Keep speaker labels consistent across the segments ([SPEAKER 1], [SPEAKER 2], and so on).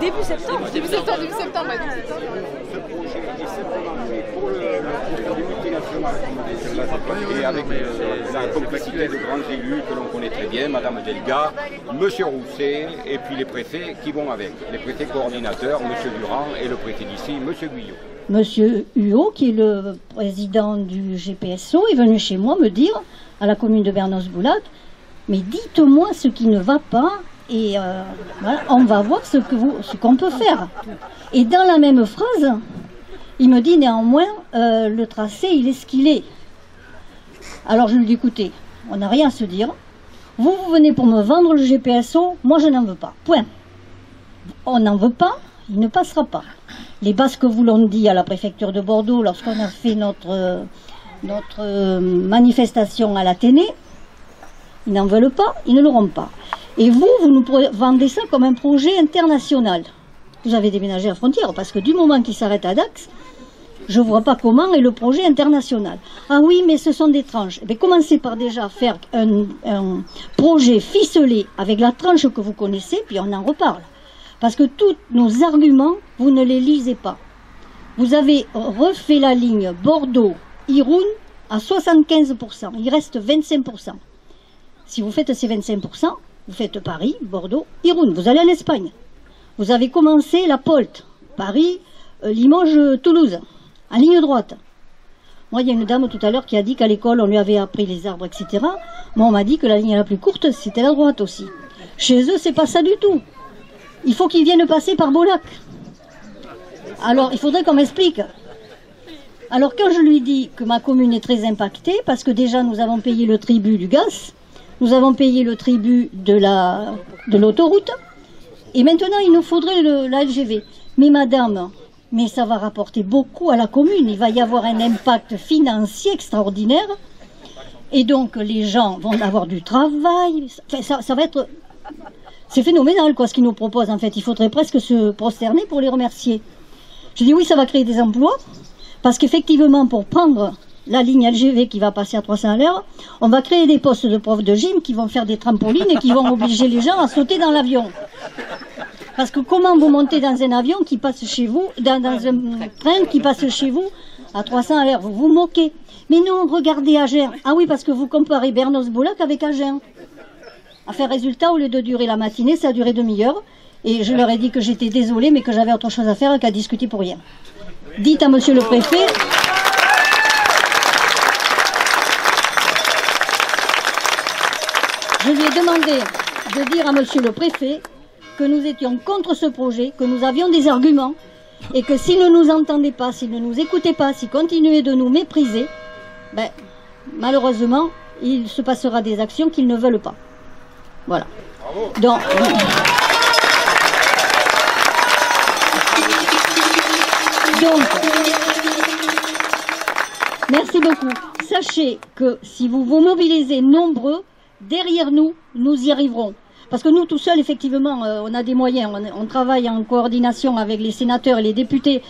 [SPEAKER 1] Début septembre.
[SPEAKER 2] Début septembre, ouais, début septembre.
[SPEAKER 3] Ce projet est simplement fait pour les multinationales et avec la complicité de grands élus que l'on connaît très bien, Madame Delga, Monsieur Rousset et puis les préfets qui vont avec. Les préfets coordinateurs, Monsieur Durand et le préfet d'ici, Monsieur Guyot.
[SPEAKER 4] Monsieur Huot, qui est le président du GPSO, est venu chez moi me dire, à la commune de Bernos-Boulac, mais dites-moi ce qui ne va pas et voilà, on va voir ce qu'on peut faire. Et dans la même phrase, il me dit néanmoins, le tracé, il est ce qu'il est. Alors je lui dis, écoutez, on n'a rien à se dire. Vous venez pour me vendre le GPSO, moi je n'en veux pas. Point. On n'en veut pas, il ne passera pas. Les Basques vous l'ont dit à la préfecture de Bordeaux lorsqu'on a fait notre manifestation à l'Athénée. Ils n'en veulent pas, ils ne l'auront pas. Et vous nous vendez ça comme un projet international. Vous avez déménagé à frontière, parce que du moment qu'il s'arrête à Dax, je ne vois pas comment est le projet international. Ah oui, mais ce sont des tranches. Eh bien, commencez par déjà faire un projet ficelé avec la tranche que vous connaissez, puis on en reparle. Parce que tous nos arguments, vous ne les lisez pas. Vous avez refait la ligne Bordeaux-Irun à 75%. Il reste 25%. Si vous faites ces 25%, vous faites Paris, Bordeaux, Irun. Vous allez en Espagne. Vous avez commencé la POLT, Paris, Limoges, Toulouse, en ligne droite. Moi, il y a une dame tout à l'heure qui a dit qu'à l'école, on lui avait appris les arbres, etc. Moi, on m'a dit que la ligne la plus courte, c'était la droite aussi. Chez eux, c'est pas ça du tout. Il faut qu'ils viennent passer par Bollac. Alors, il faudrait qu'on m'explique. Alors, quand je lui dis que ma commune est très impactée, parce que déjà, nous avons payé le tribut du gaz, nous avons payé le tribut de l'autoroute, et maintenant, il nous faudrait la LGV. Mais madame, mais ça va rapporter beaucoup à la commune. Il va y avoir un impact financier extraordinaire. Et donc, les gens vont avoir du travail. Enfin, ça va être... C'est phénoménal, quoi, ce qu'ils nous proposent, en fait. Il faudrait presque se prosterner pour les remercier. Je dis oui, ça va créer des emplois, parce qu'effectivement, pour prendre la ligne LGV qui va passer à 300 à l'heure, on va créer des postes de profs de gym qui vont faire des trampolines et qui vont obliger les gens à sauter dans l'avion. Parce que comment vous montez dans un avion qui passe chez vous, dans un train qui passe chez vous à 300 à l'heure, vous vous moquez. Mais non, regardez Agen. Ah oui, parce que vous comparez Bernos-Boulac avec Agen. Enfin, résultat, au lieu de durer la matinée, ça a duré demi-heure. Et je leur ai dit que j'étais désolée, mais que j'avais autre chose à faire qu'à discuter pour rien. Dites à monsieur le préfet... Je lui ai demandé de dire à monsieur le préfet que nous étions contre ce projet, que nous avions des arguments, et que s'il ne nous entendait pas, s'il ne nous écoutait pas, s'il continuait de nous mépriser, ben, malheureusement, il se passera des actions qu'ils ne veulent pas. Voilà. Donc, merci beaucoup. Sachez que si vous vous mobilisez nombreux, derrière nous, nous y arriverons. Parce que nous, tout seuls, effectivement, on a des moyens. On travaille en coordination avec les sénateurs et les députés.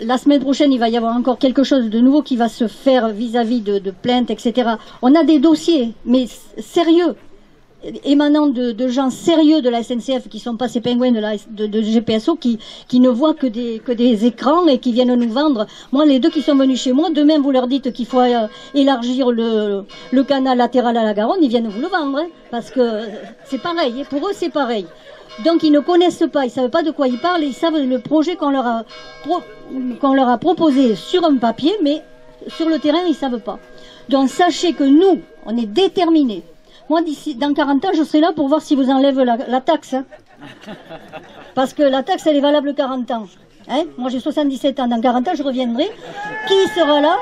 [SPEAKER 4] La semaine prochaine, il va y avoir encore quelque chose de nouveau qui va se faire vis-à-vis de plaintes, etc. On a des dossiers, mais sérieux, émanant de gens sérieux de la SNCF qui sont pas ces pingouins de GPSO qui ne voient que des écrans et qui viennent nous vendre. Moi, les deux qui sont venus chez moi, demain vous leur dites qu'il faut élargir le canal latéral à la Garonne, ils viennent vous le vendre, hein, parce que c'est pareil, et pour eux c'est pareil. Donc ils ne connaissent pas, ils savent pas de quoi ils parlent, ils savent le projet qu'on leur a proposé sur un papier, mais sur le terrain ils savent pas. Donc sachez que nous, on est déterminés. Moi, dans 40 ans, je serai là pour voir si vous enlèvez la taxe. Hein. Parce que la taxe, elle est valable 40 ans. Hein. Moi, j'ai 77 ans. Dans 40 ans, je reviendrai. Qui sera là?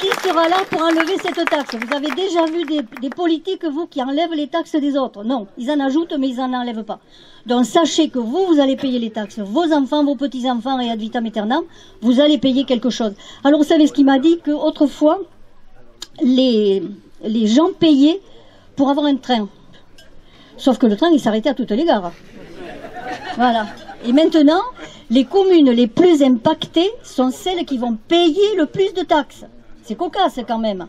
[SPEAKER 4] Qui sera là pour enlever cette taxe? Vous avez déjà vu des politiques, vous, qui enlèvent les taxes des autres? Non, ils en ajoutent, mais ils n'en enlèvent pas. Donc, sachez que vous allez payer les taxes. Vos enfants, vos petits-enfants et ad vitam aeternam, vous allez payer quelque chose. Alors, vous savez ce qu'il m'a dit? Qu'autrefois, les gens payaient pour avoir un train. Sauf que le train, il s'arrêtait à toutes les gares. Voilà. Et maintenant, les communes les plus impactées sont celles qui vont payer le plus de taxes. C'est cocasse quand même.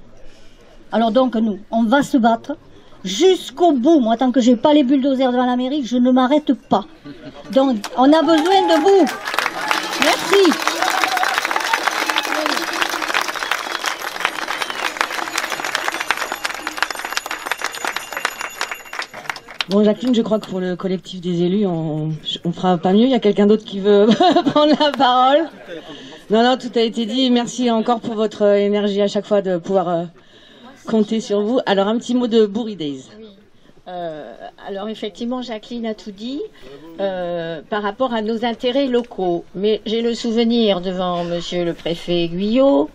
[SPEAKER 4] Alors donc nous, on va se battre jusqu'au bout. Moi, tant que j'ai pas les bulldozers devant la mairie, je ne m'arrête pas. Donc, on a besoin de vous. Merci.
[SPEAKER 1] Bon, Jacqueline, je crois que pour le collectif des élus, on fera pas mieux. Il y a quelqu'un d'autre qui veut prendre la parole? Non, tout a été dit. Merci encore pour votre énergie à chaque fois de pouvoir compter sur vous. Alors, un petit mot de Bourri Days.
[SPEAKER 2] Alors effectivement, Jacqueline a tout dit par rapport à nos intérêts locaux. Mais j'ai le souvenir devant monsieur le préfet Guyot,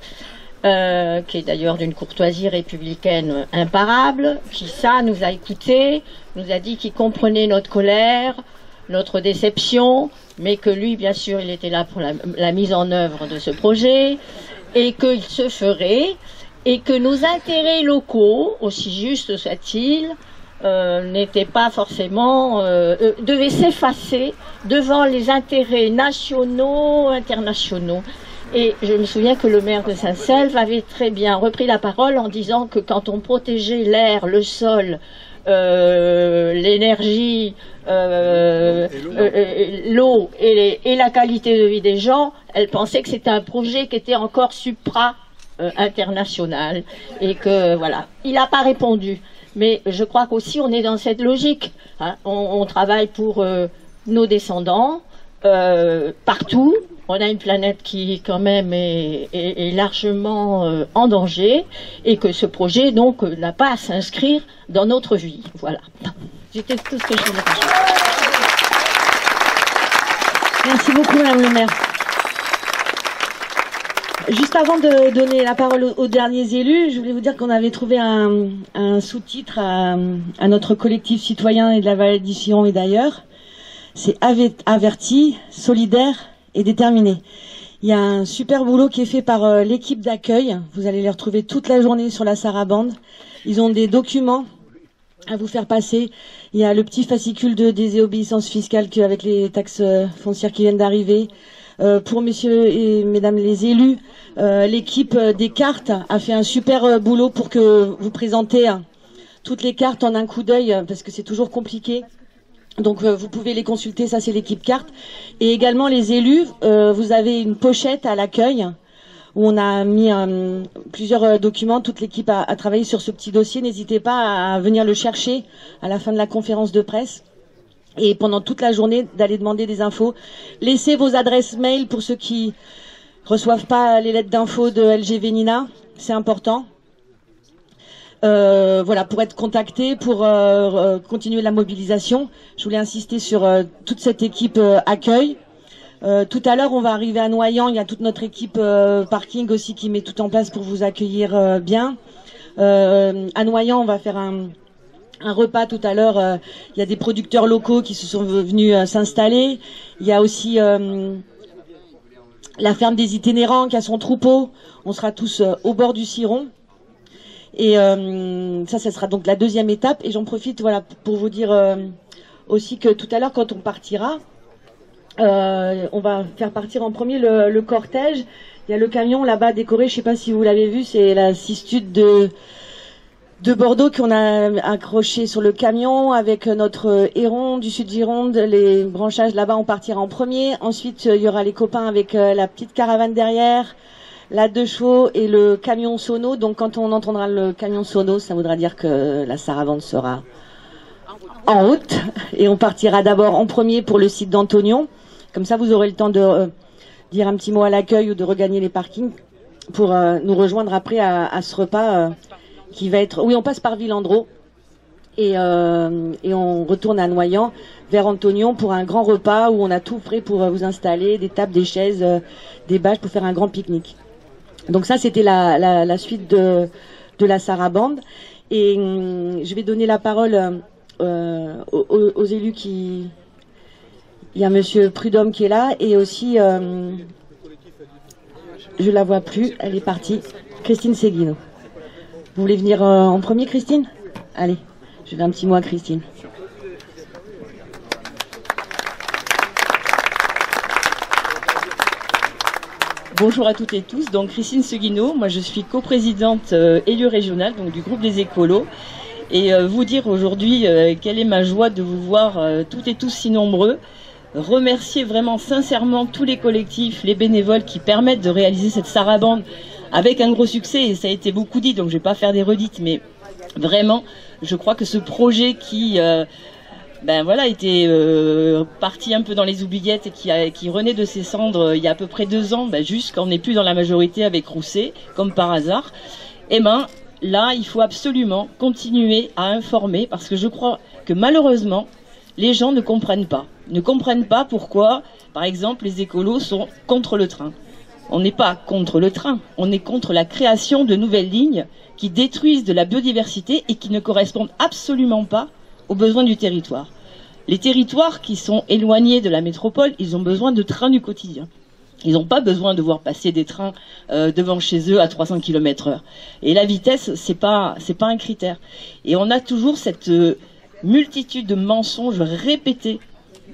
[SPEAKER 2] qui est d'ailleurs d'une courtoisie républicaine imparable, qui nous a écoutés, nous a dit qu'il comprenait notre colère, notre déception, mais que lui, bien sûr, il était là pour la mise en œuvre de ce projet, et qu'il se ferait, et que nos intérêts locaux, aussi justes soient-ils, n'étaient pas forcément, devaient s'effacer devant les intérêts nationaux, internationaux. Et je me souviens que le maire de Saint-Selve avait très bien repris la parole en disant que quand on protégeait l'air, le sol, l'énergie, l'eau et la qualité de vie des gens, elle pensait que c'était un projet qui était encore supra-international. Et que, voilà, il n'a pas répondu. Mais je crois qu'aussi on est dans cette logique. Hein. On travaille pour nos descendants, partout. On a une planète qui quand même est largement en danger et que ce projet donc n'a pas à s'inscrire dans notre vie. Voilà. C'était tout ce que je voulais dire.
[SPEAKER 1] Merci beaucoup, Madame le maire. Juste avant de donner la parole aux derniers élus, je voulais vous dire qu'on avait trouvé un sous-titre à notre collectif citoyen et de la vallée du Ciron et d'ailleurs. C'est averti, solidaire et déterminé. Il y a un super boulot qui est fait par l'équipe d'accueil. Vous allez les retrouver toute la journée sur la Sarabande. Ils ont des documents à vous faire passer. Il y a le petit fascicule de désobéissance fiscale avec les taxes foncières qui viennent d'arriver. Pour messieurs et mesdames les élus, l'équipe des cartes a fait un super boulot pour que vous présentez toutes les cartes en un coup d'œil, parce que c'est toujours compliqué. Donc vous pouvez les consulter, ça c'est l'équipe carte. Et également les élus, vous avez une pochette à l'accueil où on a mis plusieurs documents. Toute l'équipe a travaillé sur ce petit dossier. N'hésitez pas à venir le chercher à la fin de la conférence de presse. Et pendant toute la journée, d'aller demander des infos. Laissez vos adresses mail pour ceux qui reçoivent pas les lettres d'infos de LGV Nina. C'est important. Voilà, pour être contacté, pour continuer la mobilisation. Je voulais insister sur toute cette équipe accueil. Tout à l'heure, on va arriver à Noyant. Il y a toute notre équipe parking aussi qui met tout en place pour vous accueillir bien. À Noyant, on va faire un repas tout à l'heure. Il y a des producteurs locaux qui se sont venus s'installer. Il y a aussi la ferme des itinérants qui a son troupeau. On sera tous au bord du Ciron. Et ça sera donc la deuxième étape. Et j'en profite voilà, pour vous dire aussi que tout à l'heure, quand on partira, on va faire partir en premier le cortège. Il y a le camion là-bas décoré, je ne sais pas si vous l'avez vu, c'est la Cistude de Bordeaux qu'on a accroché sur le camion avec notre héron du Sud Gironde. Les branchages là-bas, on partira en premier. Ensuite, il y aura les copains avec la petite caravane derrière, la 2 chevaux et le camion sono. Donc quand on entendra le camion sono, ça voudra dire que la Sarabande sera en route. Et on partira d'abord en premier pour le site d'Antonion. Comme ça, vous aurez le temps de dire un petit mot à l'accueil ou de regagner les parkings pour nous rejoindre après à ce repas qui va être... Oui, on passe par Villandreau et on retourne à Noyant vers Antonion pour un grand repas où on a tout prêt pour vous installer, des tables, des chaises, des bâches pour faire un grand pique-nique. Donc ça, c'était la suite de la Sarabande. Et je vais donner la parole aux élus qui... Il y a monsieur Prudhomme qui est là et aussi, je la vois plus, elle est partie, Christine Seguino. Vous voulez venir en premier, Christine? Allez, je vais un petit mot à Christine.
[SPEAKER 5] Bonjour à toutes et tous, donc Christine Seguino, moi je suis coprésidente élue régionale donc du groupe des écolos et vous dire aujourd'hui quelle est ma joie de vous voir toutes et tous si nombreux. Remercier vraiment sincèrement tous les collectifs, les bénévoles qui permettent de réaliser cette sarabande avec un gros succès, et ça a été beaucoup dit, donc je vais pas faire des redites, mais vraiment, je crois que ce projet qui était parti un peu dans les oubliettes et qui renaît de ses cendres il y a à peu près 2 ans, juste quand on n'est plus dans la majorité avec Rousset, comme par hasard, là, il faut absolument continuer à informer, parce que je crois que malheureusement, les gens ne comprennent pas pourquoi, par exemple, les écolos sont contre le train. On n'est pas contre le train, on est contre la création de nouvelles lignes qui détruisent de la biodiversité et qui ne correspondent absolument pas aux besoins du territoire. Les territoires qui sont éloignés de la métropole, ils ont besoin de trains du quotidien. Ils n'ont pas besoin de voir passer des trains devant chez eux à 300 km/h. Et la vitesse, c'est pas un critère. Et on a toujours cette multitude de mensonges répétés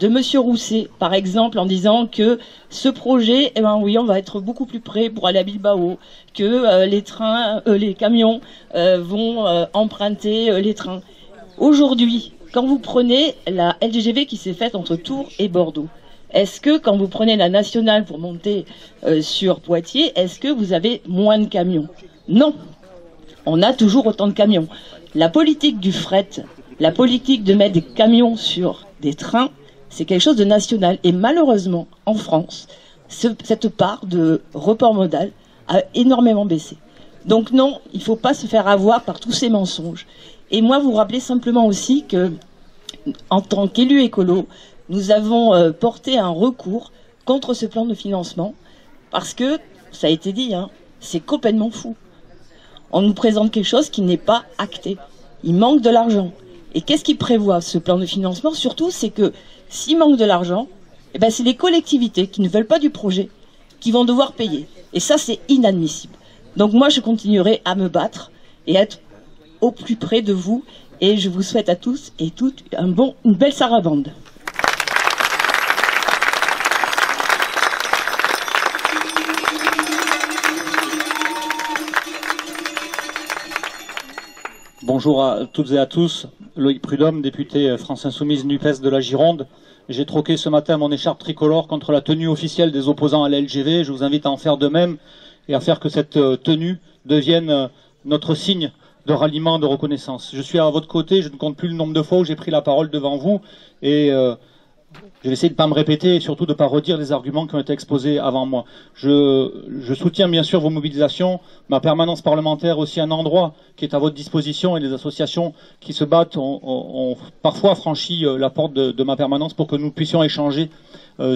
[SPEAKER 5] de Monsieur Rousset, par exemple, en disant que ce projet, oui, on va être beaucoup plus près pour aller à Bilbao, que les camions vont emprunter les trains. Aujourd'hui, quand vous prenez la LGV qui s'est faite entre Tours et Bordeaux, est-ce que quand vous prenez la nationale pour monter sur Poitiers, est-ce que vous avez moins de camions? Non, on a toujours autant de camions. La politique du fret, la politique de mettre des camions sur des trains, c'est quelque chose de national. Et malheureusement, en France, cette part de report modal a énormément baissé. Donc non, il ne faut pas se faire avoir par tous ces mensonges. Et moi, vous rappelez simplement aussi que, en tant qu'élu écolo, nous avons porté un recours contre ce plan de financement parce que, ça a été dit, c'est complètement fou. On nous présente quelque chose qui n'est pas acté. Il manque de l'argent. Et qu'est-ce qu'il prévoit, ce plan de financement? Surtout, c'est que s'il manque de l'argent, c'est les collectivités qui ne veulent pas du projet qui vont devoir payer. Et ça, c'est inadmissible. Donc moi, je continuerai à me battre et être au plus près de vous. Et je vous souhaite à tous et toutes une belle sarabande.
[SPEAKER 6] Bonjour à toutes et à tous, Loïc Prudhomme, député France Insoumise NUPES de la Gironde. J'ai troqué ce matin mon écharpe tricolore contre la tenue officielle des opposants à la LGV. Je vous invite à en faire de même et à faire que cette tenue devienne notre signe de ralliement, de reconnaissance. Je suis à votre côté, je ne compte plus le nombre de fois où j'ai pris la parole devant vous et je vais essayer de ne pas me répéter et surtout de ne pas redire les arguments qui ont été exposés avant moi. Je soutiens bien sûr vos mobilisations, ma permanence parlementaire aussi un endroit qui est à votre disposition et les associations qui se battent ont parfois franchi la porte de ma permanence pour que nous puissions échanger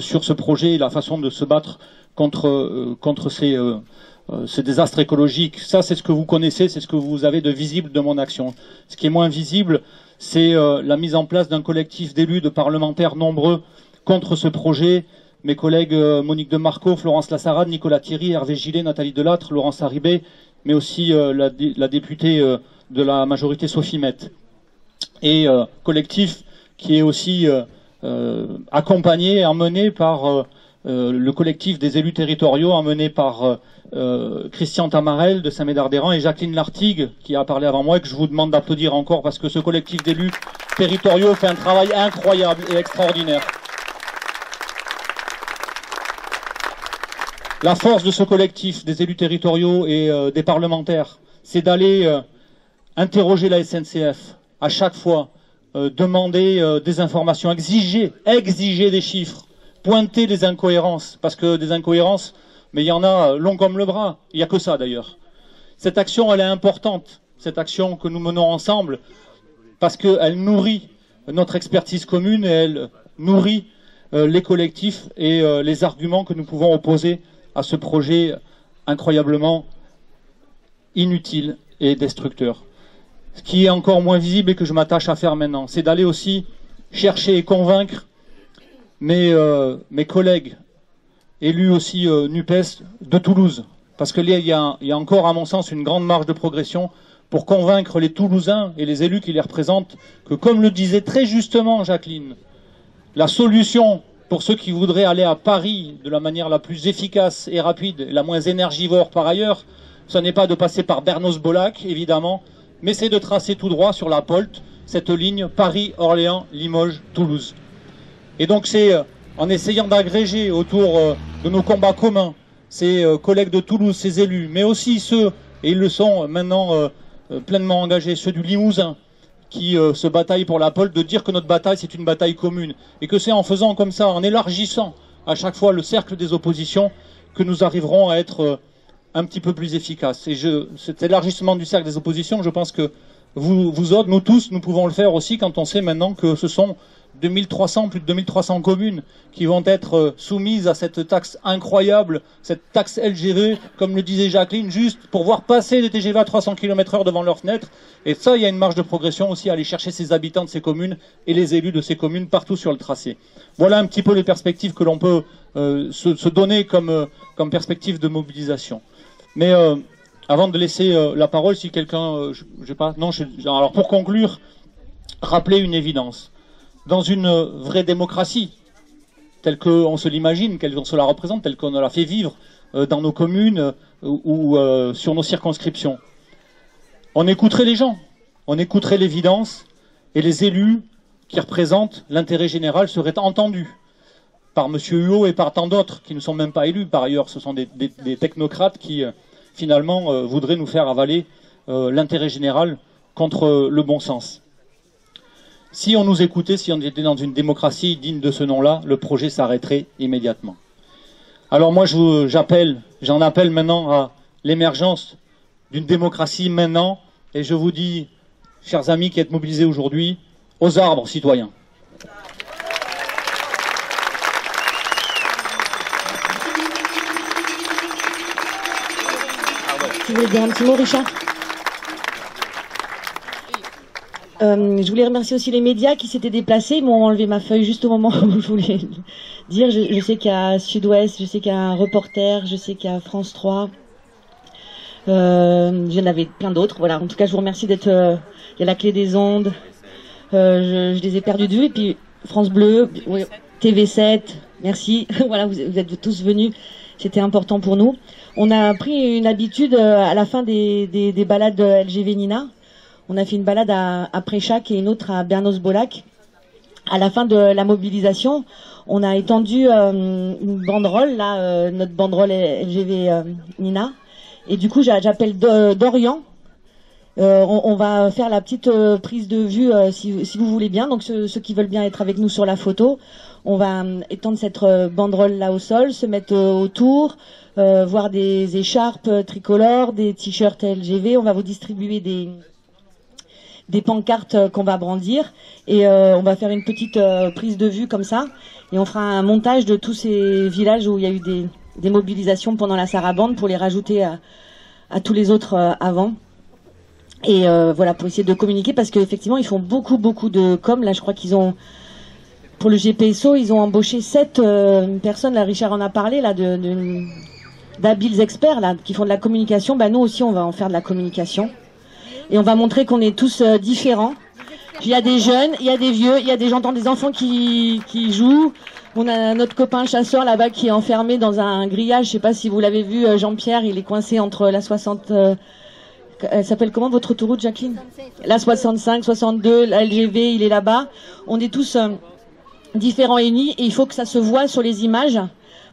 [SPEAKER 6] sur ce projet et la façon de se battre contre ces désastres écologiques. Ça, c'est ce que vous connaissez, c'est ce que vous avez de visible de mon action. Ce qui est moins visible, c'est la mise en place d'un collectif d'élus, de parlementaires nombreux contre ce projet. Mes collègues Monique de Marco, Florence Lassarade, Nicolas Thierry, Hervé Gillet, Nathalie Delattre, Laurence Haribé, mais aussi la députée de la majorité Sophie Mette. Et collectif qui est aussi accompagné et emmené par le collectif des élus territoriaux, emmené par Christian Tamarel de Saint-Médard-des-Rangs et Jacqueline Lartigue qui a parlé avant moi et que je vous demande d'applaudir encore parce que ce collectif d'élus territoriaux fait un travail incroyable et extraordinaire. La force de ce collectif des élus territoriaux et des parlementaires, c'est d'aller interroger la SNCF à chaque fois, demander des informations, exiger des chiffres, pointer les incohérences, parce que des incohérences, mais il y en a long comme le bras, il n'y a que ça d'ailleurs. Cette action, elle est importante, cette action que nous menons ensemble, parce qu'elle nourrit notre expertise commune et elle nourrit les collectifs et les arguments que nous pouvons opposer à ce projet incroyablement inutile et destructeur. Ce qui est encore moins visible et que je m'attache à faire maintenant, c'est d'aller aussi chercher et convaincre mes collègues élus aussi NUPES de Toulouse. Parce qu'il y a encore, à mon sens, une grande marge de progression pour convaincre les Toulousains et les élus qui les représentent que, comme le disait très justement Jacqueline, la solution pour ceux qui voudraient aller à Paris de la manière la plus efficace et rapide, et la moins énergivore par ailleurs, ce n'est pas de passer par Bernos-Bolac, évidemment, mais c'est de tracer tout droit sur la POLT, cette ligne Paris, Orléans, Limoges, Toulouse. Et donc c'est en essayant d'agréger autour de nos combats communs, ces collègues de Toulouse, ces élus, mais aussi ceux, et ils le sont maintenant pleinement engagés, ceux du Limousin, qui se bataillent pour la POLT, de dire que notre bataille c'est une bataille commune, et que c'est en faisant comme ça, en élargissant à chaque fois le cercle des oppositions, que nous arriverons à être un petit peu plus efficaces. Et cet élargissement du cercle des oppositions, je pense que vous autres, nous tous, nous pouvons le faire aussi quand on sait maintenant que ce sont 2300, plus de 2300 communes qui vont être soumises à cette taxe incroyable, cette taxe LGV, comme le disait Jacqueline, juste pour voir passer des TGV à 300 km/h devant leurs fenêtres. Et ça, il y a une marge de progression aussi à aller chercher ces habitants de ces communes et les élus de ces communes partout sur le tracé. Voilà un petit peu les perspectives que l'on peut se donner comme perspective de mobilisation. Mais avant de laisser la parole, si quelqu'un... alors pour conclure, rappeler une évidence. Dans une vraie démocratie, telle qu'on se l'imagine, telle qu'on se la représente, telle qu'on la fait vivre dans nos communes ou sur nos circonscriptions, on écouterait les gens, on écouterait l'évidence, et les élus qui représentent l'intérêt général seraient entendus par M. Huot et par tant d'autres qui ne sont même pas élus. Par ailleurs, ce sont des technocrates qui, finalement, voudraient nous faire avaler l'intérêt général contre le bon sens. Si on nous écoutait, si on était dans une démocratie digne de ce nom-là, le projet s'arrêterait immédiatement. Alors moi, j'en appelle maintenant à l'émergence d'une démocratie maintenant, et je vous dis, chers amis qui êtes mobilisés aujourd'hui, aux arbres, citoyens.
[SPEAKER 1] Tu voulais dire un petit mot, Richard ? Je voulais remercier aussi les médias qui s'étaient déplacés. Ils m'ont enlevé ma feuille juste au moment où je voulais dire. Je sais qu'il y a Sud-Ouest, je sais qu'il y a un reporter, je sais qu'il y a France 3. Il y en avait plein d'autres. Voilà. En tout cas, je vous remercie d'être... il y a la clé des ondes. Je les ai perdus de vue. Et puis France Bleu, oui, TV7, merci. Voilà, vous êtes tous venus. C'était important pour nous. On a pris une habitude à la fin des balades LGV Nina. On a fait une balade à Préchac et une autre à Bernos-Bolac. À la fin de la mobilisation, on a étendu une banderole, là, notre banderole LGV Nina. Et du coup, j'appelle Dorian. On va faire la petite prise de vue, si vous voulez bien. Donc ceux qui veulent bien être avec nous sur la photo, on va étendre cette banderole là au sol, se mettre autour, voir des écharpes tricolores, des t-shirts LGV. On va vous distribuer des pancartes qu'on va brandir et on va faire une petite prise de vue comme ça et on fera un montage de tous ces villages où il y a eu des mobilisations pendant la sarabande pour les rajouter à tous les autres avant et voilà, pour essayer de communiquer parce qu'effectivement ils font beaucoup de com. Là je crois qu'ils ont, pour le GPSO, ils ont embauché 7 personnes, là Richard en a parlé, là d'habiles experts là qui font de la communication. Bah nous aussi on va en faire de la communication. Et on va montrer qu'on est tous différents. Il y a des jeunes, il y a des vieux, il y a j'entends des enfants qui jouent. On a notre copain chasseur là-bas qui est enfermé dans un grillage. Je sais pas si vous l'avez vu, Jean-Pierre, il est coincé entre la 60... elle s'appelle comment votre autoroute, Jacqueline ? La 65, 62, la LGV, il est là-bas. On est tous différents et unis et il faut que ça se voit sur les images.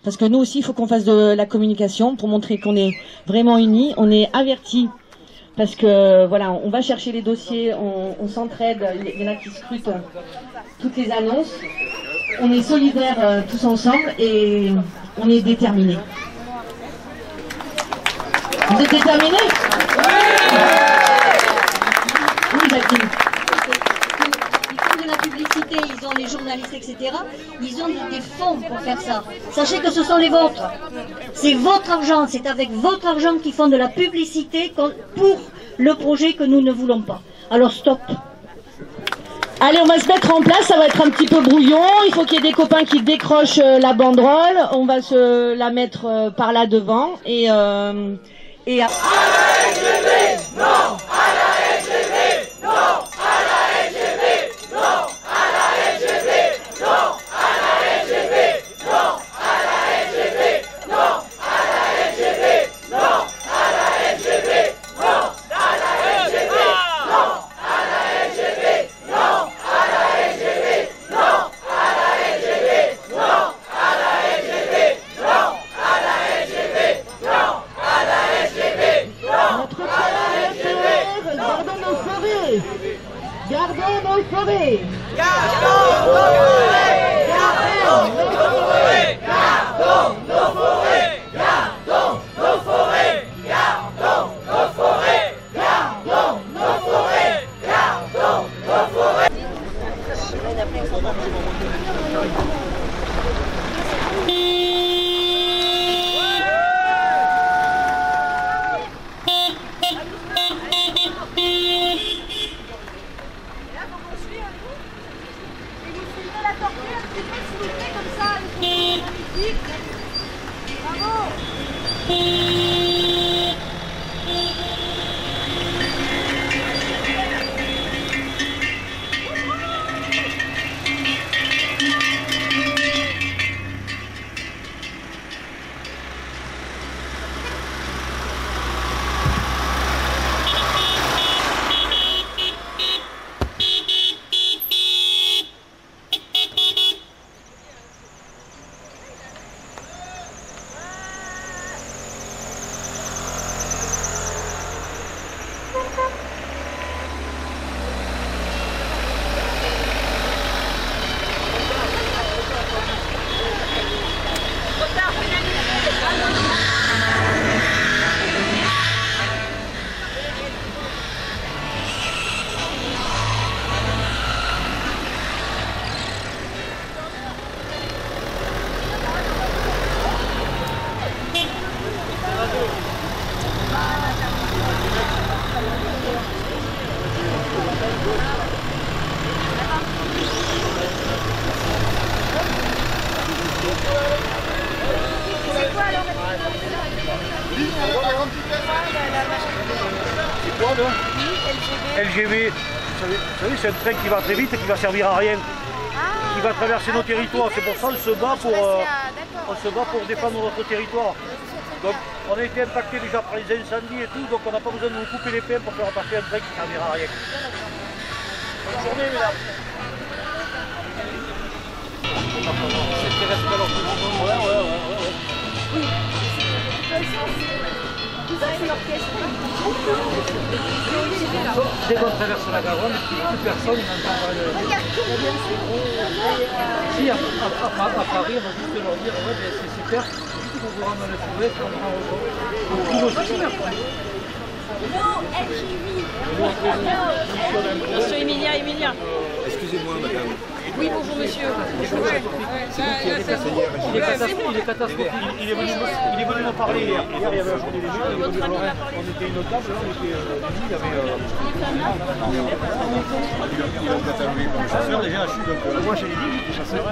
[SPEAKER 1] Parce que nous aussi, il faut qu'on fasse de la communication pour montrer qu'on est vraiment unis. On est avertis. Parce que voilà, on va chercher les dossiers, on s'entraide, il y en a qui scrutent toutes les annonces. On est solidaires tous ensemble et on est déterminés. Vous êtes déterminés ? Oui, Jacqueline.
[SPEAKER 4] Ils font de la publicité, ils ont les journalistes, etc. Ils ont des fonds pour faire ça. Sachez que ce sont les vôtres. C'est votre argent, c'est avec votre argent qu'ils font de la publicité pour le projet que nous ne voulons pas. Alors stop.
[SPEAKER 1] Allez, on va se mettre en place, ça va être un petit peu brouillon. Il faut qu'il y ait des copains qui décrochent la banderole. On va se la mettre par là devant et à la LGV, non, à la LGV, non, à la LGV, non, à la LGV, non, à la LGV, non, à la LGV, non, à la LGV, non, à la LGV, non, à la LGV, Gardons nos forêts.
[SPEAKER 7] Gardons nos forêts. Gardons nos forêts. Gardons nos forêts. Gardons nos forêts. Gardons nos forêts. Gardons nos forêts. Gardons nos forêts.
[SPEAKER 8] LGV, vous savez, c'est un train qui va très vite et qui va servir à rien, qui va traverser nos territoires. C'est pour ça qu'on se bat pour défendre notre territoire. Donc on a été impacté déjà par les incendies et tout, donc on n'a pas besoin de nous couper les pieds pour faire passer un train qui ne servira à rien. Bonne journée, mesdames. Dès qu'on traverse la Garonne, plus personne n'entend parler de la Si, à Paris, on va juste leur dire, ouais, c'est super, juste pour vous rendre le forêt, on trouve aussi.
[SPEAKER 5] Monsieur Emilia.
[SPEAKER 3] Excusez-moi, madame.
[SPEAKER 5] Oui, bonjour monsieur.
[SPEAKER 8] Il est catastrophique. Il est venu me parler hier. Hier, il y avait un journée des jeux. On était une table, là, on était il y avait... Il a catalogué comme chasseur, déjà, je suis donc... Moi, j'ai dit, chasseur.